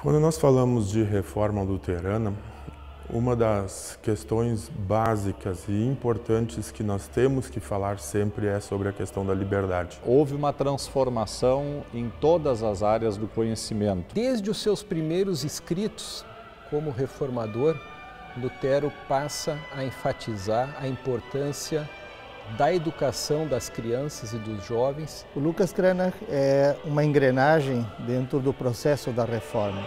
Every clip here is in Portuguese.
Quando nós falamos de reforma luterana, uma das questões básicas e importantes que nós temos que falar sempre é sobre a questão da liberdade. Houve uma transformação em todas as áreas do conhecimento. Desde os seus primeiros escritos como reformador, Lutero passa a enfatizar a importância da educação das crianças e dos jovens. O Lucas Cranach é uma engrenagem dentro do processo da reforma.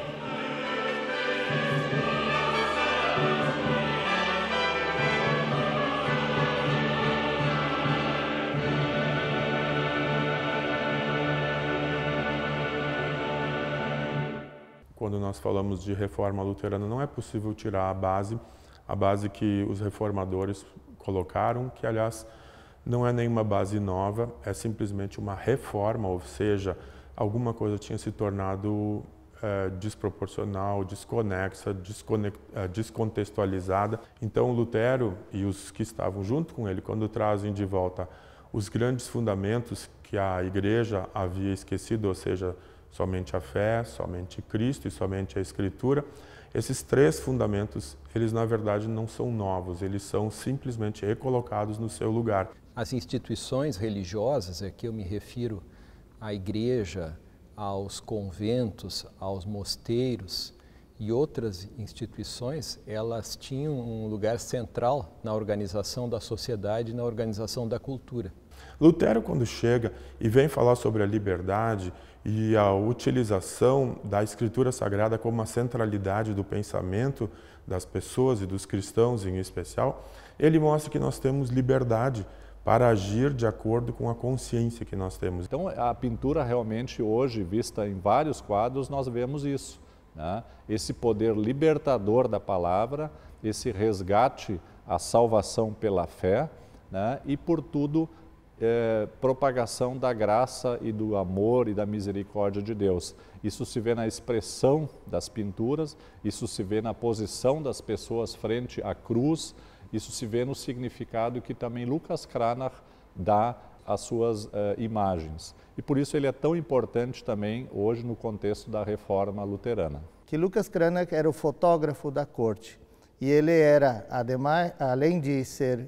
Quando nós falamos de reforma luterana, não é possível tirar a base que os reformadores colocaram, que aliás não é nenhuma base nova, é simplesmente uma reforma, ou seja, alguma coisa tinha se tornado desproporcional, desconexa, descontextualizada. Então Lutero e os que estavam junto com ele, quando trazem de volta os grandes fundamentos que a Igreja havia esquecido, ou seja, somente a fé, somente Cristo e somente a Escritura, esses três fundamentos, eles na verdade não são novos, eles são simplesmente recolocados no seu lugar. As instituições religiosas, aqui eu me refiro à igreja, aos conventos, aos mosteiros e outras instituições, elas tinham um lugar central na organização da sociedade e na organização da cultura. Lutero, quando chega e vem falar sobre a liberdade e a utilização da Escritura Sagrada como uma centralidade do pensamento das pessoas e dos cristãos em especial, ele mostra que nós temos liberdade para agir de acordo com a consciência que nós temos. Então a pintura realmente hoje, vista em vários quadros, nós vemos isso, né? Esse poder libertador da palavra, esse resgate à salvação pela fé, né? E por tudo propagação da graça e do amor e da misericórdia de Deus. Isso se vê na expressão das pinturas, isso se vê na posição das pessoas frente à cruz, isso se vê no significado que também Lucas Cranach dá às suas imagens. E por isso ele é tão importante também hoje no contexto da reforma luterana. Que Lucas Cranach era o fotógrafo da corte e ele era, ademais, além de ser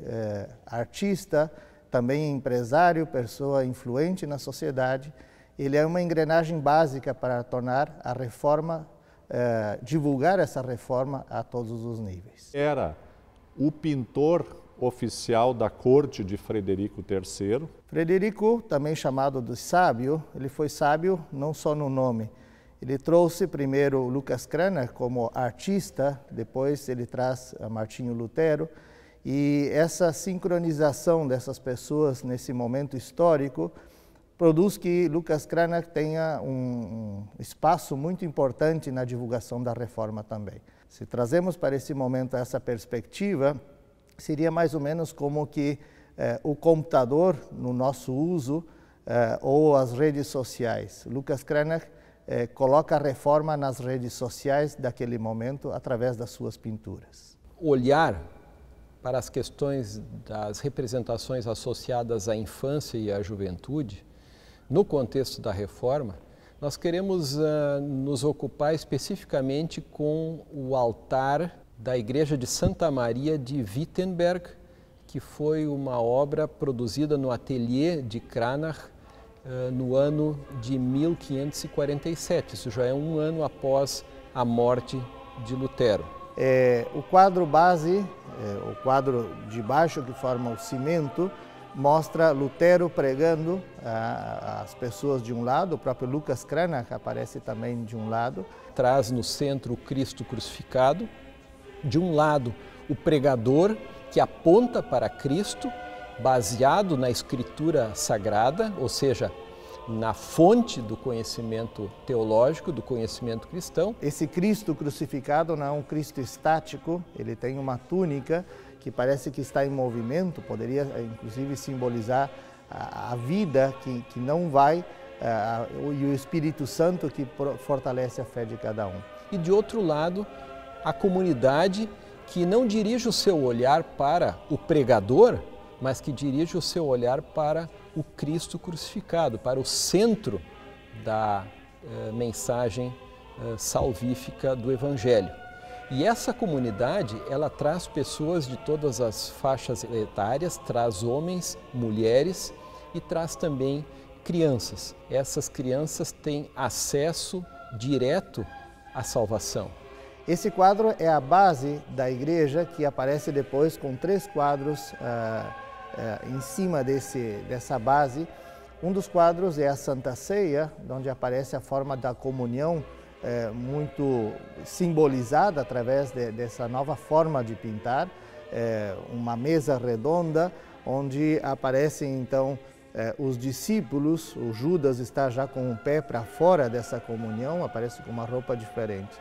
artista, também empresário, pessoa influente na sociedade. Ele é uma engrenagem básica para tornar a reforma, divulgar essa reforma a todos os níveis. Era o pintor oficial da corte de Frederico III. Frederico, também chamado de sábio, ele foi sábio não só no nome. Ele trouxe primeiro Lucas Cranach como artista, depois ele traz Martinho Lutero. E essa sincronização dessas pessoas nesse momento histórico produz que Lucas Cranach tenha um espaço muito importante na divulgação da reforma também. Se trazemos para esse momento essa perspectiva, seria mais ou menos como que o computador no nosso uso ou as redes sociais. Lucas Cranach coloca a reforma nas redes sociais daquele momento através das suas pinturas. Olhar para as questões das representações associadas à infância e à juventude, no contexto da reforma, nós queremos nos ocupar especificamente com o altar da Igreja de Santa Maria de Wittenberg, que foi uma obra produzida no ateliê de Cranach no ano de 1547. Isso já é um ano após a morte de Lutero. O quadro base, o quadro de baixo que forma o cimento, mostra Lutero pregando as pessoas de um lado, o próprio Lucas Cranach aparece também de um lado. Traz no centro o Cristo crucificado, de um lado o pregador que aponta para Cristo, baseado na Escritura Sagrada, ou seja, na fonte do conhecimento teológico, do conhecimento cristão. Esse Cristo crucificado não é um Cristo estático, ele tem uma túnica que parece que está em movimento, poderia inclusive simbolizar a vida que não vai, e o Espírito Santo que fortalece a fé de cada um. E de outro lado, a comunidade que não dirige o seu olhar para o pregador, mas que dirige o seu olhar para o Cristo crucificado, para o centro da mensagem salvífica do Evangelho. E essa comunidade, ela traz pessoas de todas as faixas etárias, traz homens, mulheres e traz também crianças. Essas crianças têm acesso direto à salvação. Esse quadro é a base da igreja, que aparece depois com 3 quadros em cima dessa base. Um dos quadros é a Santa Ceia, onde aparece a forma da comunhão, muito simbolizada através dessa nova forma de pintar. Uma mesa redonda, onde aparecem então os discípulos. O Judas está já com o pé para fora dessa comunhão, aparece com uma roupa diferente.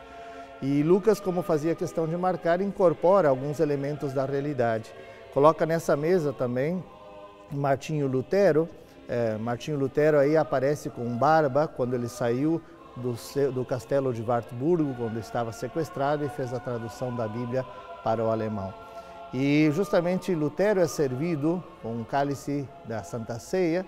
E Lucas, como fazia questão de marcar, incorpora alguns elementos da realidade. Coloca nessa mesa também Martinho Lutero. Martinho Lutero aí aparece com barba quando ele saiu do castelo de Wartburgo, quando estava sequestrado, e fez a tradução da Bíblia para o alemão. E justamente Lutero é servido com um cálice da Santa Ceia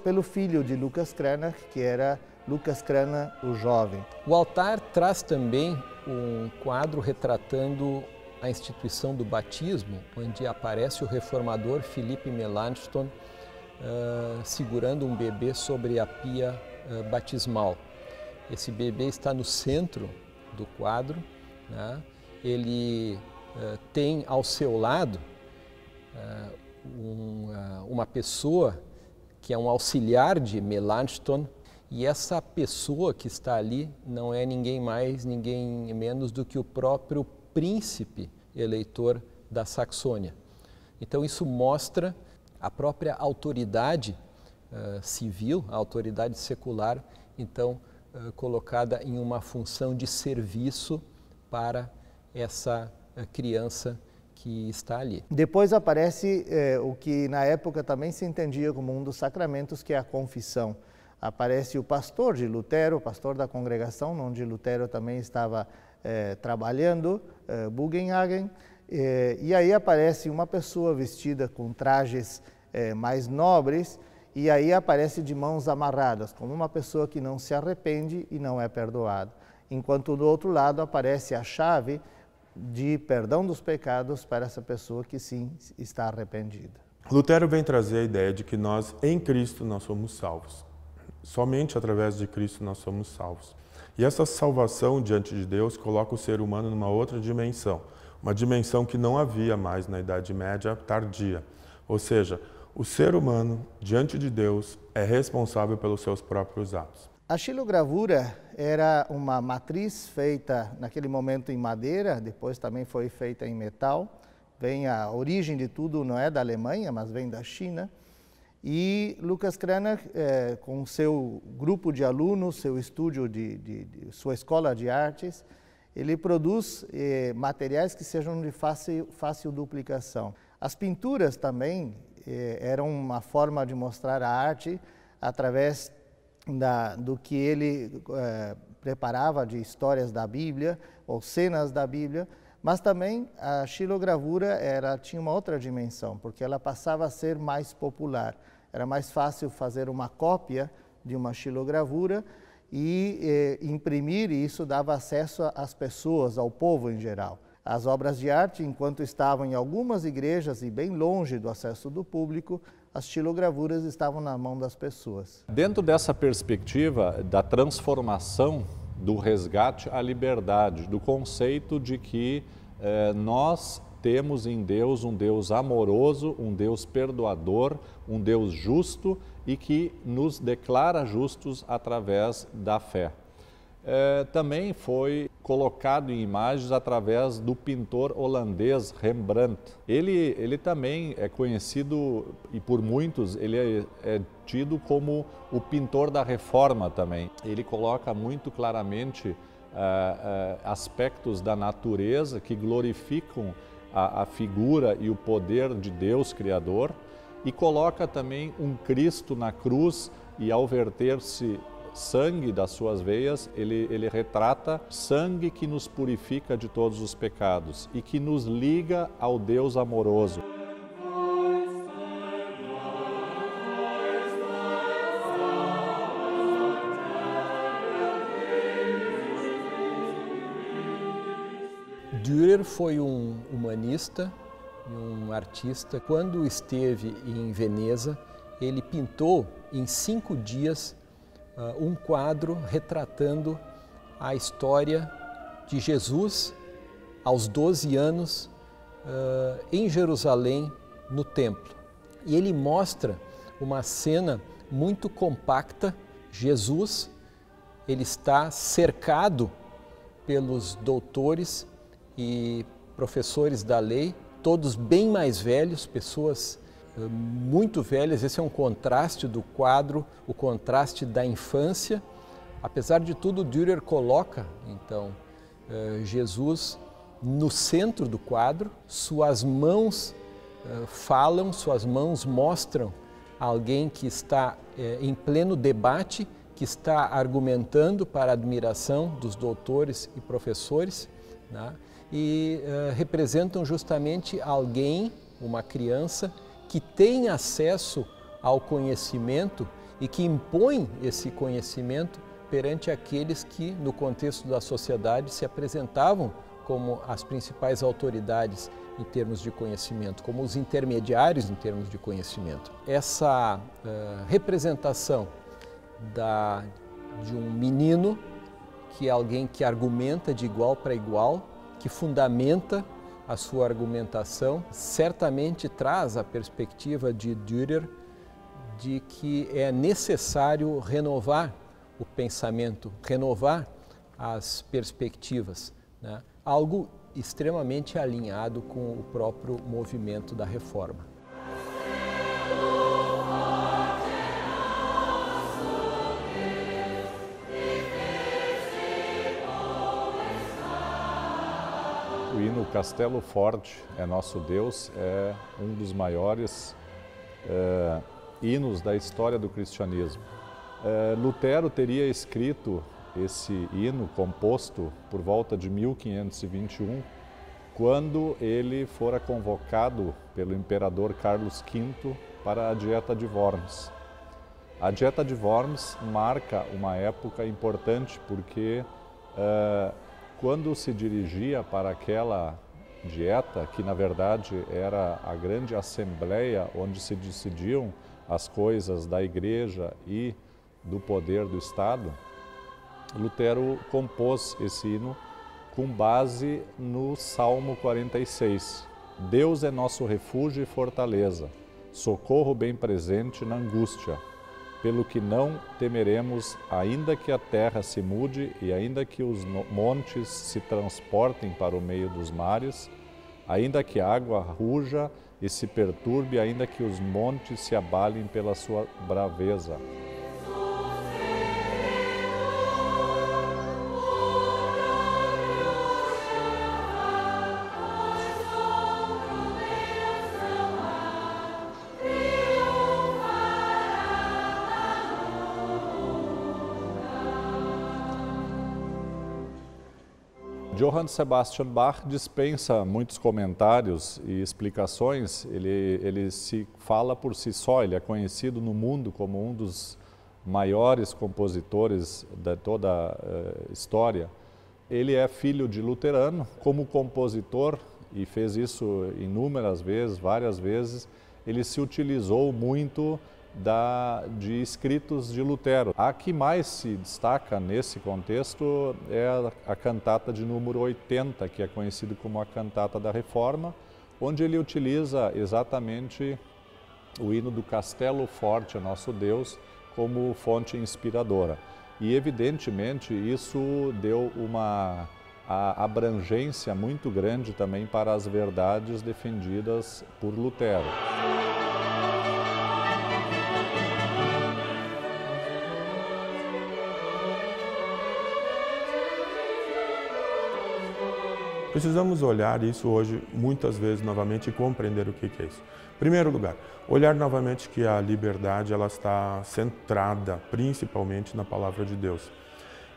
pelo filho de Lucas Cranach, que era Lucas Cranach, o jovem. O altar traz também um quadro retratando a instituição do batismo, onde aparece o reformador Philippe Melanchthon segurando um bebê sobre a pia batismal. Esse bebê está no centro do quadro, né? Ele tem ao seu lado uma pessoa que é um auxiliar de Melanchthon, e essa pessoa que está ali não é ninguém mais, ninguém menos do que o próprio príncipe eleitor da Saxônia. Então isso mostra a própria autoridade civil, a autoridade secular, então colocada em uma função de serviço para essa criança que está ali. Depois aparece o que na época também se entendia como um dos sacramentos, que é a confissão. Aparece o pastor de Lutero, o pastor da congregação, onde Lutero também estava trabalhando, Bugenhagen, e aí aparece uma pessoa vestida com trajes mais nobres, e aí aparece de mãos amarradas, como uma pessoa que não se arrepende e não é perdoada. Enquanto do outro lado aparece a chave de perdão dos pecados para essa pessoa que sim está arrependida. Lutero vem trazer a ideia de que nós, em Cristo, nós somos salvos. Somente através de Cristo nós somos salvos. E essa salvação diante de Deus coloca o ser humano numa outra dimensão, uma dimensão que não havia mais na Idade Média tardia. Ou seja, o ser humano, diante de Deus, é responsável pelos seus próprios atos. A xilogravura era uma matriz feita naquele momento em madeira, depois também foi feita em metal. A origem de tudo não é da Alemanha, mas vem da China. E Lucas Cranach, com seu grupo de alunos, seu estúdio, sua escola de artes, ele produz materiais que sejam de fácil duplicação. As pinturas também eram uma forma de mostrar a arte através do que ele preparava de histórias da Bíblia ou cenas da Bíblia, mas também a xilogravura tinha uma outra dimensão, porque ela passava a ser mais popular. Era mais fácil fazer uma cópia de uma xilogravura e imprimir, e isso dava acesso às pessoas, ao povo em geral. As obras de arte, enquanto estavam em algumas igrejas e bem longe do acesso do público, as xilogravuras estavam na mão das pessoas. Dentro dessa perspectiva da transformação, do resgate à liberdade, do conceito de que nós temos em Deus um Deus amoroso, um Deus perdoador, um Deus justo e que nos declara justos através da fé. Também foi colocado em imagens através do pintor holandês Rembrandt. Ele também é conhecido, e por muitos ele é tido como o pintor da Reforma também. Ele coloca muito claramente aspectos da natureza que glorificam a figura e o poder de Deus Criador, e coloca também um Cristo na cruz, e ao verter-se sangue das suas veias, ele retrata sangue que nos purifica de todos os pecados e que nos liga ao Deus amoroso. Dürer foi um humanista e um artista. Quando esteve em Veneza, ele pintou em 5 dias um quadro retratando a história de Jesus aos 12 anos em Jerusalém, no templo. E ele mostra uma cena muito compacta. Jesus, ele está cercado pelos doutores e professores da lei, todos bem mais velhos, pessoas muito velhas. Esse é um contraste do quadro, o contraste da infância. Apesar de tudo, Dürer coloca, então, Jesus no centro do quadro. Suas mãos falam, suas mãos mostram alguém que está em pleno debate, que está argumentando para a admiração dos doutores e professores, né? E representam justamente alguém, uma criança, que tem acesso ao conhecimento e que impõe esse conhecimento perante aqueles que, no contexto da sociedade, se apresentavam como as principais autoridades em termos de conhecimento, como os intermediários em termos de conhecimento. Essa representação de um menino, que é alguém que argumenta de igual para igual, que fundamenta a sua argumentação, certamente traz a perspectiva de Dürer de que é necessário renovar o pensamento, renovar as perspectivas, né? Algo extremamente alinhado com o próprio movimento da Reforma. O hino Castelo Forte é Nosso Deus é um dos maiores hinos da história do cristianismo. Lutero teria escrito esse hino, composto por volta de 1521, quando ele fora convocado pelo imperador Carlos V para a Dieta de Worms. A Dieta de Worms marca uma época importante porque quando se dirigia para aquela dieta, que na verdade era a grande assembleia onde se decidiam as coisas da igreja e do poder do Estado, Lutero compôs esse hino com base no Salmo 46. Deus é nosso refúgio e fortaleza, socorro bem presente na angústia, pelo que não temeremos, ainda que a terra se mude e ainda que os montes se transportem para o meio dos mares, ainda que a água ruja e se perturbe, ainda que os montes se abalem pela sua braveza. Johann Sebastian Bach dispensa muitos comentários e explicações. Ele se fala por si só, ele é conhecido no mundo como um dos maiores compositores de toda a história. Ele é filho de luterano. Como compositor, e fez isso inúmeras vezes, várias vezes, ele se utilizou muito de escritos de Lutero. A que mais se destaca nesse contexto é a cantata de número 80, que é conhecida como a cantata da Reforma, onde ele utiliza exatamente o hino do Castelo Forte, Nosso Deus, como fonte inspiradora. E evidentemente isso deu uma abrangência muito grande também para as verdades defendidas por Lutero. Precisamos olhar isso hoje, muitas vezes, novamente, e compreender o que é isso. Em primeiro lugar, olhar novamente que a liberdade ela está centrada principalmente na palavra de Deus.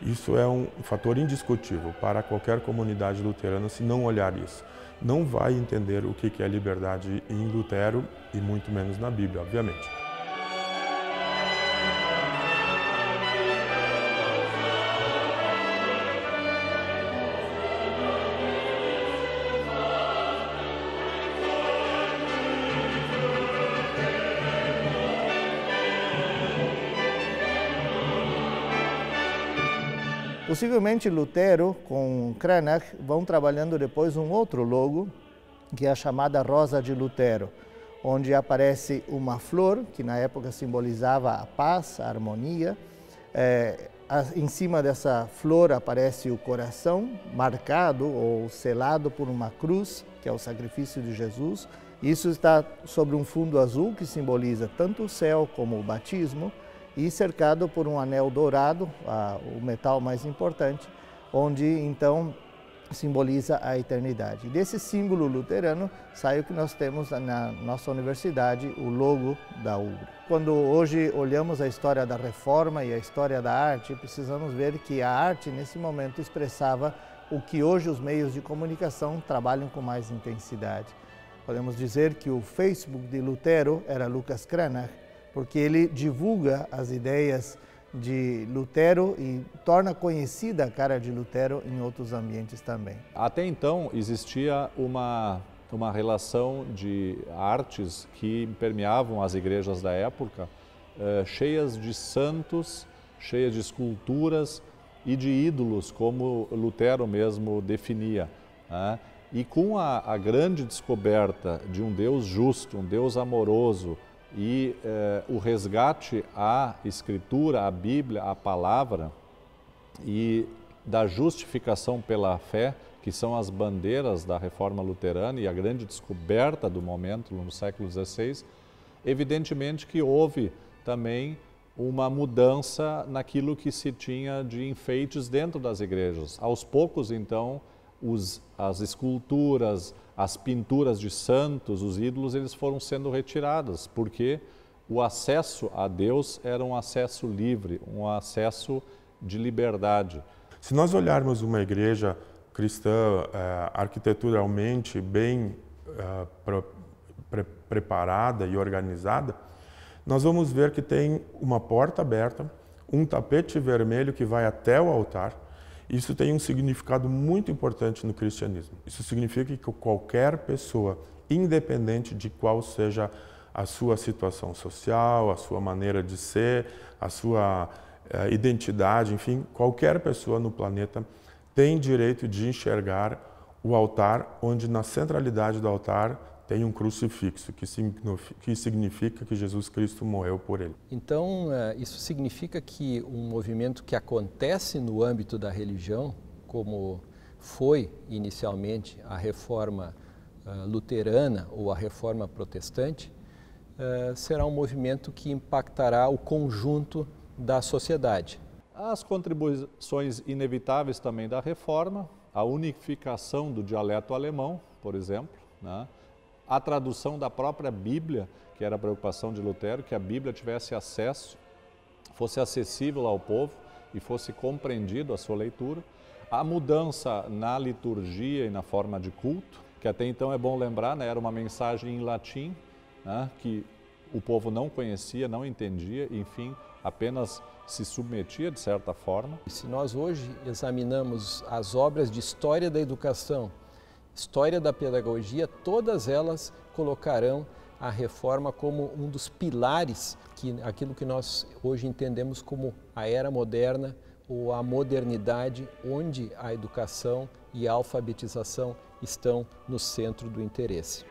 Isso é um fator indiscutível para qualquer comunidade luterana. Se não olhar isso, não vai entender o que é liberdade em Lutero e muito menos na Bíblia, obviamente. Possivelmente Lutero com Cranach vão trabalhando depois um outro logo, que é a chamada Rosa de Lutero, onde aparece uma flor, que na época simbolizava a paz, a harmonia. Em cima dessa flor aparece o coração, marcado ou selado por uma cruz, que é o sacrifício de Jesus. Isso está sobre um fundo azul, que simboliza tanto o céu como o batismo, e cercado por um anel dourado, o metal mais importante, onde então simboliza a eternidade. Desse símbolo luterano sai o que nós temos na nossa universidade, o logo da UBRA. Quando hoje olhamos a história da Reforma e a história da arte, precisamos ver que a arte nesse momento expressava o que hoje os meios de comunicação trabalham com mais intensidade. Podemos dizer que o Facebook de Lutero era Lucas Cranach, porque ele divulga as ideias de Lutero e torna conhecida a cara de Lutero em outros ambientes também. Até então existia uma relação de artes que permeavam as igrejas da época, cheias de santos, cheias de esculturas e de ídolos, como Lutero mesmo definia, né? E com a grande descoberta de um Deus justo, um Deus amoroso, e o resgate à Escritura, à Bíblia, à Palavra, e da justificação pela fé, que são as bandeiras da Reforma Luterana e a grande descoberta do momento no século XVI, evidentemente que houve também uma mudança naquilo que se tinha de enfeites dentro das igrejas. Aos poucos, então, as esculturas, as pinturas de santos, os ídolos, eles foram sendo retirados, porque o acesso a Deus era um acesso livre, um acesso de liberdade. Se nós olharmos uma igreja cristã arquiteturalmente bem preparada e organizada, nós vamos ver que tem uma porta aberta, um tapete vermelho que vai até o altar. Isso tem um significado muito importante no cristianismo. Isso significa que qualquer pessoa, independente de qual seja a sua situação social, a sua maneira de ser, a sua identidade, enfim, qualquer pessoa no planeta tem direito de enxergar o altar, onde na centralidade do altar tem um crucifixo, que significa que Jesus Cristo morreu por ele. Então, isso significa que um movimento que acontece no âmbito da religião, como foi inicialmente a reforma luterana ou a reforma protestante, será um movimento que impactará o conjunto da sociedade. As contribuições inevitáveis também da reforma, a unificação do dialeto alemão, por exemplo, né? A tradução da própria Bíblia, que era a preocupação de Lutero, que a Bíblia tivesse acesso, fosse acessível ao povo e fosse compreendido a sua leitura. A mudança na liturgia e na forma de culto, que até então é bom lembrar, né, era uma mensagem em latim, né, que o povo não conhecia, não entendia, enfim, apenas se submetia de certa forma. Se nós hoje examinamos as obras de história da educação, história da pedagogia, todas elas colocarão a reforma como um dos pilares, aquilo que nós hoje entendemos como a era moderna ou a modernidade, onde a educação e a alfabetização estão no centro do interesse.